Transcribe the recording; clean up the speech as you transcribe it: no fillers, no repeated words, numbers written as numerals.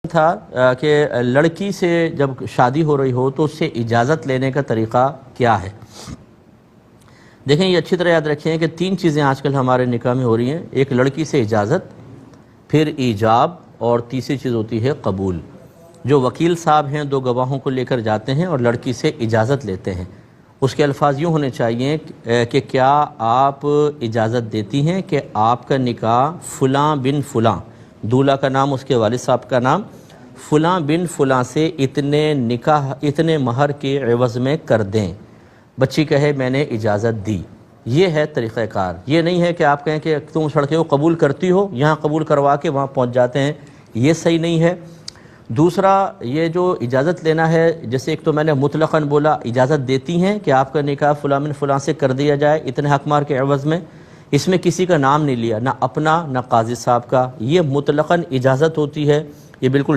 تھا کہ لڑکی سے جب شادی ہو رہی ہو تو اس سے اجازت لینے کا طریقہ کیا ہے۔ دیکھیں یہ اچھی طرح یاد رکھیں کہ تین چیزیں آج کل ہمارے نکاح میں ہو رہی ہیں، ایک لڑکی سے اجازت، پھر ایجاب، اور تیسری چیز ہوتی ہے قبول۔ جو وکیل صاحب ہیں دو گواہوں کو لے کر جاتے ہیں اور لڑکی سے اجازت لیتے ہیں، اس کے الفاظ یوں ہونے چاہیے کہ کیا آپ اجازت دیتی ہیں کہ آپ کا نکاح فلاں بن فلاں، دولہا کا نام، اس کے والد صاحب کا نام، فلاں بن فلاں سے اتنے مہر کے عوض میں کر دیں۔ بچی کہے میں نے اجازت دی۔ یہ ہے طریقہ کار۔ یہ نہیں ہے کہ آپ کہیں کہ تم سڑکے کو قبول کرتی ہو، یہاں قبول کروا کے وہاں پہنچ جاتے ہیں، یہ صحیح نہیں ہے۔ دوسرا یہ جو اجازت لینا ہے، جیسے ایک تو میں نے مطلقاً بولا اجازت دیتی ہیں کہ آپ کا نکاح فلاں بن فلاں سے کر دیا جائے اتنے حق مار کے عوض میں، اس میں کسی کا نام نہیں لیا، نہ اپنا نہ قاضی صاحب کا، یہ مطلقاً اجازت ہوتی ہے، یہ بالکل